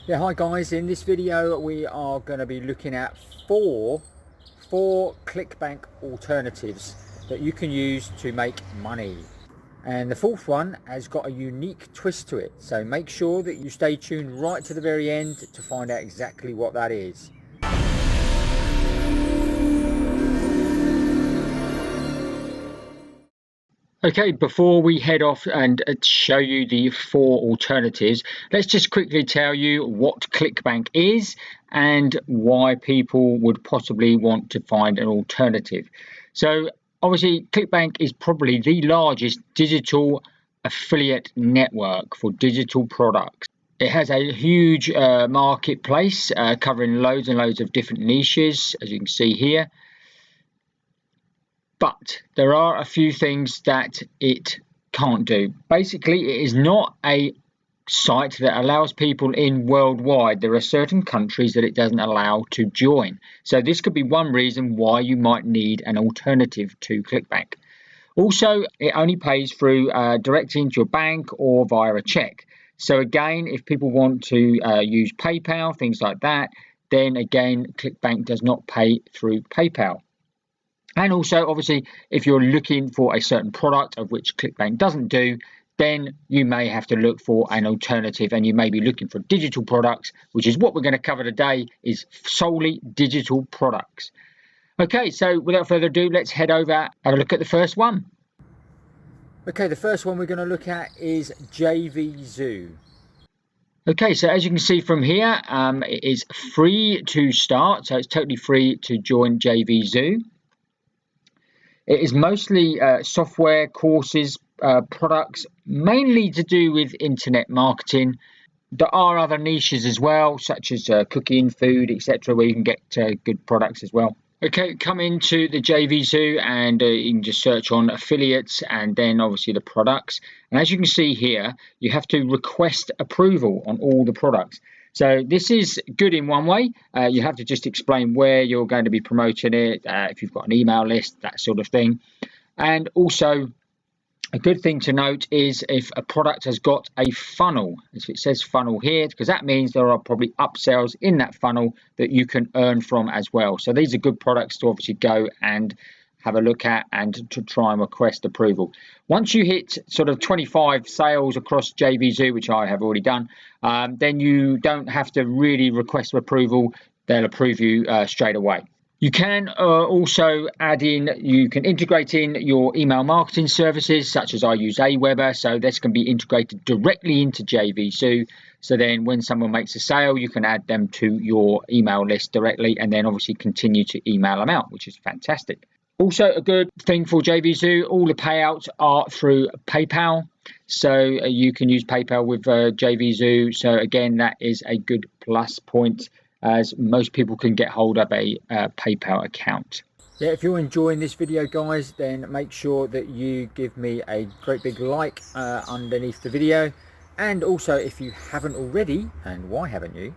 Yeah, hi guys. In this video we are going to be looking at four Clickbank alternatives that you can use to make money. And the fourth one has got a unique twist to it, so make sure that you stay tuned right to the very end to find out exactly what that is. Okay, before we head off and show you the four alternatives, let's just quickly tell you what Clickbank is and why people would possibly want to find an alternative. So obviously Clickbank is probably the largest digital affiliate network for digital products. It has a huge marketplace covering loads and loads of different niches, as you can see here. But there are a few things that it can't do. Basically, it is not a site that allows people in worldwide. There are certain countries that it doesn't allow to join. So this could be one reason why you might need an alternative to Clickbank. Also, it only pays through directly into your bank or via a check. So again, if people want to use PayPal, things like that, then again, Clickbank does not pay through PayPal. And also, obviously, if you're looking for a certain product of which Clickbank doesn't do, then you may have to look for an alternative, and you may be looking for digital products, which is what we're going to cover today, is solely digital products. Okay, so without further ado, let's head over, have a look at the first one. Okay, the first one we're going to look at is JVzoo. Okay, so as you can see from here, it is free to start, so it's totally free to join JVzoo. It is mostly software, courses, products, mainly to do with internet marketing. There are other niches as well, such as cooking, food, etc., where you can get good products as well. Okay, come into the JVzoo and you can just search on affiliates and then obviously the products. And as you can see here, you have to request approval on all the products. So this is good in one way. You have to just explain where you're going to be promoting it, if you've got an email list, that sort of thing. And also a good thing to note is if a product has got a funnel, if it says funnel here, because that means there are probably upsells in that funnel that you can earn from as well. So these are good products to obviously go and have a look at and to try and request approval. Once you hit sort of 25 sales across JVzoo, which I have already done, then you don't have to really request approval. They'll approve you straight away. You can also add in, you can integrate in your email marketing services, such as I use Aweber, so this can be integrated directly into JVzoo. So then when someone makes a sale, you can add them to your email list directly and then obviously continue to email them out, which is fantastic. Also, a good thing for JVzoo, all the payouts are through PayPal. So you can use PayPal with JVzoo. So again, that is a good plus point, as most people can get hold of a PayPal account. Yeah, if you're enjoying this video, guys, then make sure that you give me a great big like underneath the video. And also, if you haven't already, and why haven't you,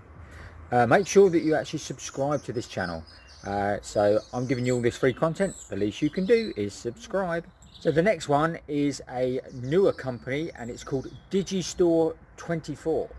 make sure that you actually subscribe to this channel. So I'm giving you all this free content. The least you can do is subscribe. So the next one is a newer company, and it's called Digistore 24.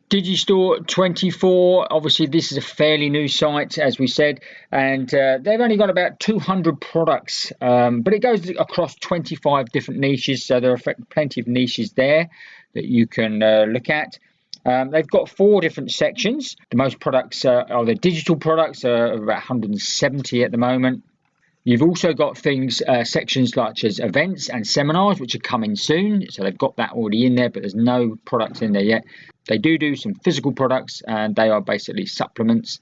Digistore 24, obviously this is a fairly new site, as we said, and they've only got about 200 products, but it goes across 25 different niches, so there are plenty of niches there that you can look at. They've got 4 different sections. The most products are the digital products, about 170 at the moment. You've also got things, sections such as events and seminars, which are coming soon. So they've got that already in there, but there's no products in there yet. They do some physical products, and they are basically supplements.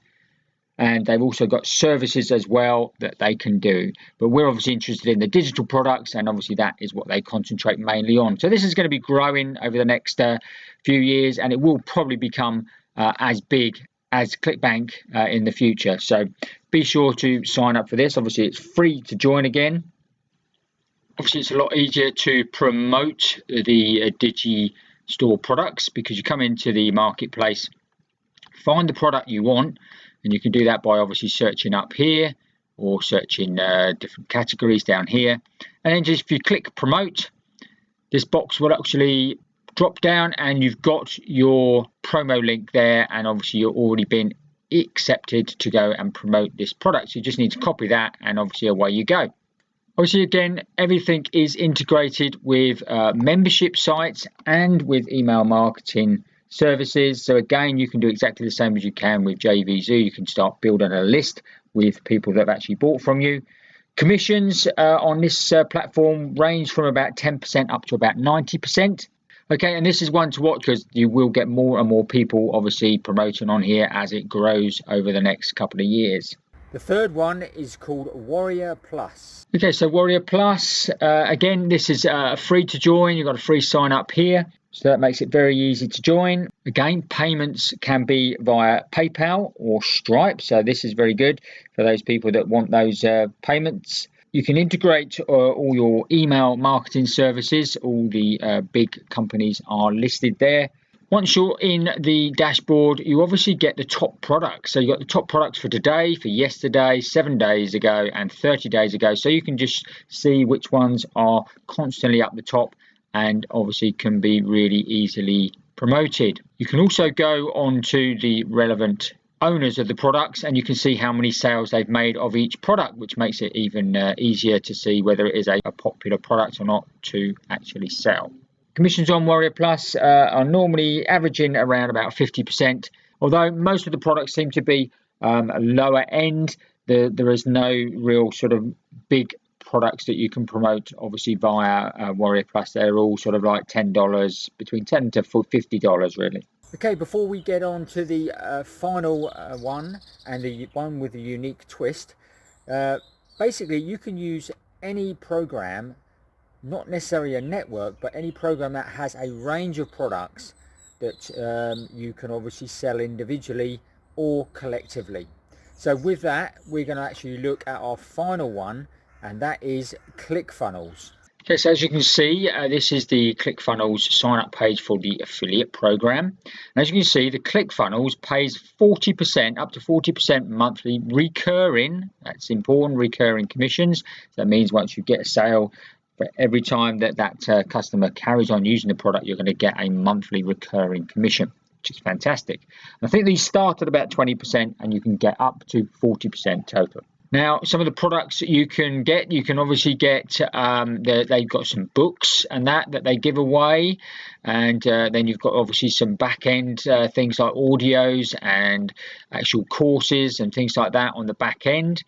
And they've also got services as well that they can do. But we're obviously interested in the digital products, and obviously that is what they concentrate mainly on. So this is going to be growing over the next few years, and it will probably become as big as Clickbank in the future. So be sure to sign up for this. Obviously it's free to join again. Obviously it's a lot easier to promote the Digistore products, because you come into the marketplace, find the product you want, and you can do that by obviously searching up here or searching different categories down here, and then just if you click promote, this box will actually drop down and you've got your promo link there, and obviously you've already been accepted to go and promote this product. So you just need to copy that, and obviously away you go. Obviously, again, everything is integrated with membership sites and with email marketing services. So again, you can do exactly the same as you can with JVzoo. You can start building a list with people that have actually bought from you. Commissions on this platform range from about 10% up to about 90%. Okay, and this is one to watch because you will get more and more people obviously promoting on here as it grows over the next couple of years. The third one is called Warrior Plus. Okay, so Warrior Plus, again, this is free to join. You've got a free sign up here. So that makes it very easy to join. Again, payments can be via PayPal or Stripe. So this is very good for those people that want those payments. You can integrate all your email marketing services. All the big companies are listed there. Once you're in the dashboard, you obviously get the top products. So you've got the top products for today, for yesterday, 7 days ago, and 30 days ago. So you can just see which ones are constantly up the top and obviously can be really easily promoted. You can also go on to the relevant owners of the products and you can see how many sales they've made of each product, which makes it even easier to see whether it is a popular product or not to actually sell. Commissions on Warrior Plus are normally averaging around about 50%, although most of the products seem to be lower end. There is no real sort of big products that you can promote obviously via Warrior Plus. They're all sort of like $10, between $10 to $50 really. Okay, before we get on to the final one, and the one with a unique twist, basically you can use any program, not necessarily a network, but any program that has a range of products that you can obviously sell individually or collectively. So with that, we're going to actually look at our final one, and that is ClickFunnels. Okay, so as you can see, this is the ClickFunnels sign up page for the affiliate program. And as you can see, the ClickFunnels pays 40%, up to 40% monthly recurring, that's important, recurring commissions. So that means once you get a sale, for every time that customer carries on using the product, you're going to get a monthly recurring commission, which is fantastic. And I think these start at about 20% and you can get up to 40% total. Now, some of the products that you can get, you can obviously get, they've got some books and that they give away. And then you've got obviously some back-end things like audios and actual courses and things like that on the back end.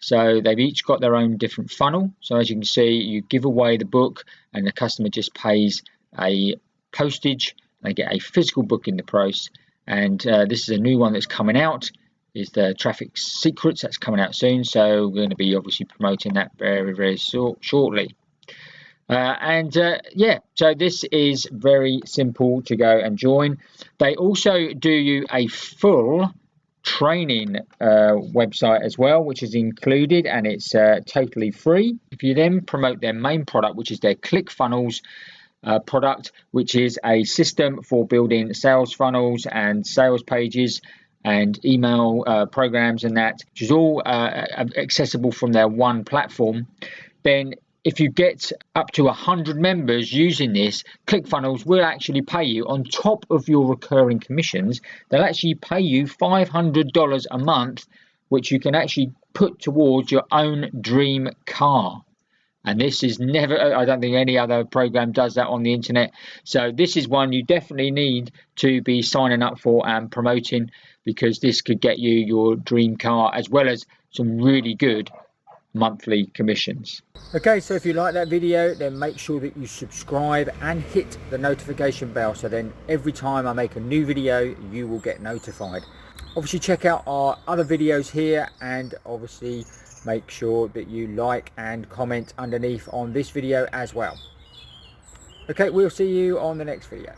So they've each got their own different funnel. So as you can see, you give away the book and the customer just pays a postage. They get a physical book in the price. And this is a new one that's coming out, is the Traffic Secrets. That's coming out soon. So we're going to be obviously promoting that very, very shortly. Yeah, so this is very simple to go and join. They also do you a full training website as well, which is included, and it's totally free. If you then promote their main product, which is their ClickFunnels product, which is a system for building sales funnels and sales pages and email programs and that, which is all accessible from their one platform, then if you get up to 100 members using this, ClickFunnels will actually pay you, on top of your recurring commissions, they'll actually pay you $500 a month, which you can actually put towards your own dream car. And this is never, I don't think any other program does that on the internet. So this is one you definitely need to be signing up for and promoting, because this could get you your dream car as well as some really good monthly commissions. Okay, so if you like that video, then make sure that you subscribe and hit the notification bell, so then every time I make a new video you will get notified. Obviously check out our other videos here, and obviously make sure that you like and comment underneath on this video as well. Okay, we'll see you on the next video.